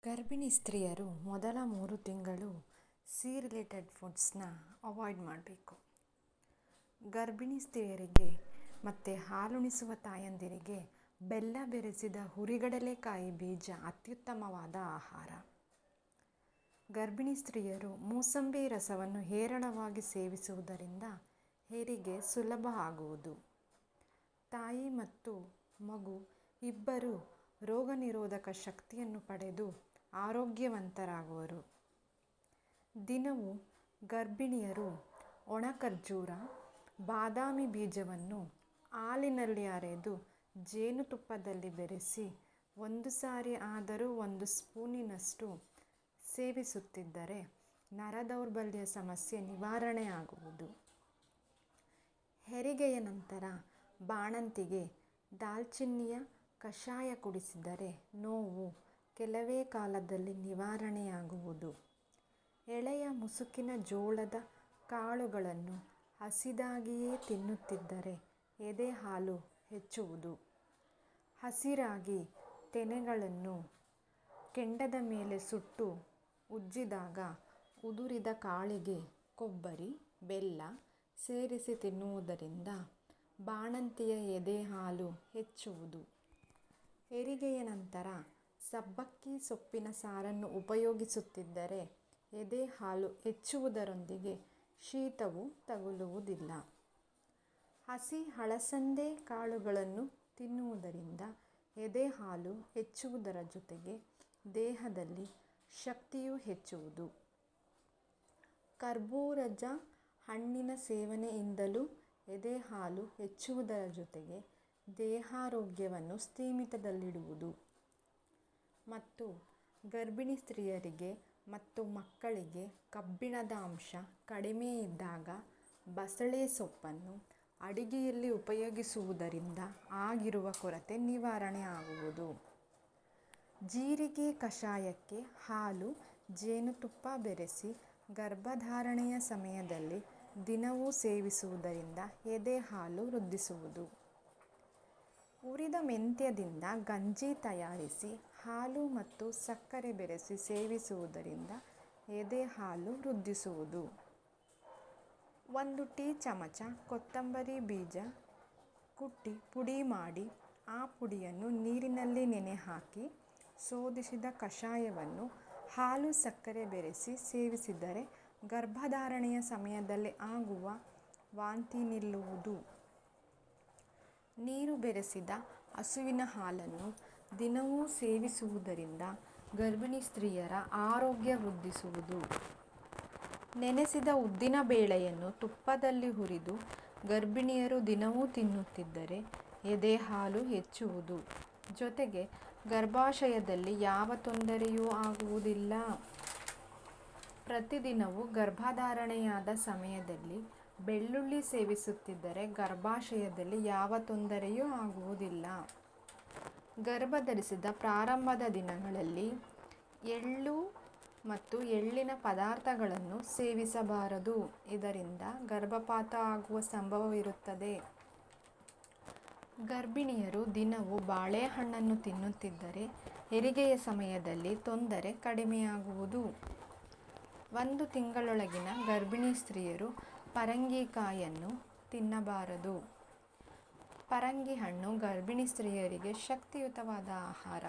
ಗರ್ಭಿಣಿ ಸ್ತ್ರೀಯರು ಮೊದಲ 3 ತಿಂಗಳು ಸಿ ರಿಲೇಟೆಡ್ ಫುಡ್ಸ್ನ ಅವಾಯ್ಡ್ ಮಾಡಬೇಕು. ಗರ್ಭಿಣಿ ಸ್ತ್ರೀಯರಿಗೆ ಮತ್ತು ಹಾಲುಣಿಸುವ ತಾಯಂದಿರಿಗೆ ಬೆಲ್ಲ ಬೆರೆಸಿದ ಹುರಿಗಡಲೆಕಾಯಿ ಬೀಜ ಅತ್ಯುತ್ತಮವಾದ ಆಹಾರ. ಗರ್ಭಿಣಿ ಸ್ತ್ರೀಯರು ಮೂಸಂಬಿ ರಸವನ್ನು ಹೇರಳವಾಗಿ ಸೇವಿಸುವುದರಿಂದ ಹೆರಿಗೆ ಸುಲಭ ಆಗುವುದು. ತಾಯಿ ಮತ್ತು ಮಗು ಇಬ್ಬರೂ ರೋಗನಿರೋಧಕ ಶಕ್ತಿಯನ್ನು ಪಡೆದು ಆರೋಗ್ಯವಂತರಾಗುವರು. ದಿನವೂ ಗರ್ಭಿಣಿಯರು ಒಣ ಖರ್ಜೂರ, ಬಾದಾಮಿ ಬೀಜವನ್ನು ಹಾಲಿನಲ್ಲಿ ಅರೆದು ಜೇನುತುಪ್ಪದಲ್ಲಿ ಬೆರೆಸಿ 1 ಸಾರಿ ಆದರೂ 1 ಸ್ಪೂನಿನಷ್ಟು ಸೇವಿಸುತ್ತಿದ್ದರೆ ನರದೌರ್ಬಲ್ಯ ಸಮಸ್ಯೆ ನಿವಾರಣೆಯಾಗುವುದು. ಹೆರಿಗೆಯ ನಂತರ ಬಾಣಂತಿಗೆ ದಾಲ್ಚಿನ್ನಿಯ ಕಷಾಯ ಕುಡಿಸಿದರೆ ನೋವು ಕೆಲವೇ ಕಾಲದಲ್ಲಿ ನಿವಾರಣೆಯಾಗುವುದು. ಎಳೆಯ ಮುಸುಕಿನ ಜೋಳದ ಕಾಳುಗಳನ್ನು ಹಸಿದಾಗಿಯೇ ತಿನ್ನುತ್ತಿದ್ದರೆ ಎದೆ ಹಾಲು ಹೆಚ್ಚುವುದು. ಹಸಿರಾಗಿ ತೆನೆಗಳನ್ನು ಕೆಂಡದ ಮೇಲೆ ಸುಟ್ಟು ಉಜ್ಜಿದಾಗ ಉದುರಿದ ಕಾಳಿಗೆ ಕೊಬ್ಬರಿ, ಬೆಲ್ಲ ಸೇರಿಸಿ ತಿನ್ನುವುದರಿಂದ ಬಾಣಂತಿಯ ಎದೆ ಹಾಲು ಹೆಚ್ಚುವುದು. ಹೆರಿಗೆಯ ನಂತರ ಸಬ್ಬಕ್ಕಿ ಸೊಪ್ಪಿನ ಸಾರನ್ನು ಉಪಯೋಗಿಸುತ್ತಿದ್ದರೆ ಎದೆ ಹಾಲು ಹೆಚ್ಚುವುದರೊಂದಿಗೆ ಶೀತವೂ ತಗುಲುವುದಿಲ್ಲ. ಹಸಿ ಅಲಸಂದೆ ಕಾಳುಗಳನ್ನು ತಿನ್ನುವುದರಿಂದ ಎದೆ ಹಾಲು ಹೆಚ್ಚುವುದರ ಜೊತೆಗೆ ದೇಹದಲ್ಲಿ ಶಕ್ತಿಯೂ ಹೆಚ್ಚುವುದು. ಕರ್ಬೂಜ ಹಣ್ಣಿನ ಸೇವನೆಯಿಂದಲೂ ಎದೆ ಹಾಲು ಹೆಚ್ಚುವುದರ ಜೊತೆಗೆ ದೇಹಾರೋಗ್ಯವನ್ನು ಸ್ಥಿಮಿತದಲ್ಲಿಡುವುದು. ಮತ್ತು ಗರ್ಭಿಣಿ ಸ್ತ್ರೀಯರಿಗೆ ಮತ್ತು ಮಕ್ಕಳಿಗೆ ಕಬ್ಬಿಣದ ಅಂಶ ಕಡಿಮೆ ಇದ್ದಾಗ ಬಸಳೆ ಸೊಪ್ಪನ್ನು ಅಡಿಗೆಯಲ್ಲಿ ಉಪಯೋಗಿಸುವುದರಿಂದ ಆಗಿರುವ ಕೊರತೆ ನಿವಾರಣೆ ಆಗುವುದು. ಜೀರಿಗೆ ಕಷಾಯಕ್ಕೆ ಹಾಲು, ಜೇನುತುಪ್ಪ ಬೆರೆಸಿ ಗರ್ಭಧಾರಣೆಯ ಸಮಯದಲ್ಲಿ ದಿನವೂ ಸೇವಿಸುವುದರಿಂದ ಎದೆ ಹಾಲು ವೃದ್ಧಿಸುವುದು. ಹುರಿದ ಮೆಂತ್ಯದಿಂದ ಗಂಜಿ ತಯಾರಿಸಿ ಹಾಲು ಮತ್ತು ಸಕ್ಕರೆ ಬೆರೆಸಿ ಸೇವಿಸುವುದರಿಂದ ಎದೆ ಹಾಲು ವೃದ್ಧಿಸುವುದು. 1 ಟೀ ಚಮಚ ಕೊತ್ತಂಬರಿ ಬೀಜ ಕುಟ್ಟಿ ಪುಡಿ ಮಾಡಿ ಆ ಪುಡಿಯನ್ನು ನೀರಿನಲ್ಲಿ ನೆನೆಹಾಕಿ ಶೋಧಿಸಿದ ಕಷಾಯವನ್ನು ಹಾಲು ಸಕ್ಕರೆ ಬೆರೆಸಿ ಸೇವಿಸಿದರೆ ಗರ್ಭಧಾರಣೆಯ ಸಮಯದಲ್ಲಿ ಆಗುವ ವಾಂತಿ ನಿಲ್ಲುವುದು. ನೀರು ಬೆರೆಸಿದ ಹಸುವಿನ ಹಾಲನ್ನು ದಿನವೂ ಸೇವಿಸುವುದರಿಂದ ಗರ್ಭಿಣಿ ಸ್ತ್ರೀಯರ ಆರೋಗ್ಯ ವೃದ್ಧಿಸುವುದು. ನೆನೆಸಿದ ಉದ್ದಿನ ಬೇಳೆಯನ್ನು ತುಪ್ಪದಲ್ಲಿ ಹುರಿದು ಗರ್ಭಿಣಿಯರು ದಿನವೂ ತಿನ್ನುತ್ತಿದ್ದರೆ ಎದೆ ಹಾಲು ಹೆಚ್ಚುವುದು. ಜೊತೆಗೆ ಗರ್ಭಾಶಯದಲ್ಲಿ ಯಾವ ತೊಂದರೆಯೂ ಆಗುವುದಿಲ್ಲ. ಪ್ರತಿದಿನವೂ ಗರ್ಭಧಾರಣೆಯಾದ ಸಮಯದಲ್ಲಿ ಬೆಳ್ಳುಳ್ಳಿ ಸೇವಿಸುತ್ತಿದ್ದರೆ ಗರ್ಭಾಶಯದಲ್ಲಿ ಯಾವ ತೊಂದರೆಯೂ ಆಗುವುದಿಲ್ಲ. ಗರ್ಭಧರಿಸಿದ ಪ್ರಾರಂಭದ ದಿನಗಳಲ್ಲಿ ಎಳ್ಳು ಮತ್ತು ಎಳ್ಳಿನ ಪದಾರ್ಥಗಳನ್ನು ಸೇವಿಸಬಾರದು. ಇದರಿಂದ ಗರ್ಭಪಾತ ಆಗುವ ಸಂಭವವಿರುತ್ತದೆ. ಗರ್ಭಿಣಿಯರು ದಿನವೂ ಬಾಳೆಹಣ್ಣನ್ನು ತಿನ್ನುತ್ತಿದ್ದರೆ ಹೆರಿಗೆಯ ಸಮಯದಲ್ಲಿ ತೊಂದರೆ ಕಡಿಮೆಯಾಗುವುದು. 1 ತಿಂಗಳೊಳಗಿನ ಗರ್ಭಿಣಿ ಸ್ತ್ರೀಯರು ಪರಂಗಿಕಾಯನ್ನು ತಿನ್ನಬಾರದು. ಪರಂಗಿ ಹಣ್ಣು ಗರ್ಭಿಣಿ ಸ್ತ್ರೀಯರಿಗೆ ಶಕ್ತಿಯುತವಾದ ಆಹಾರ.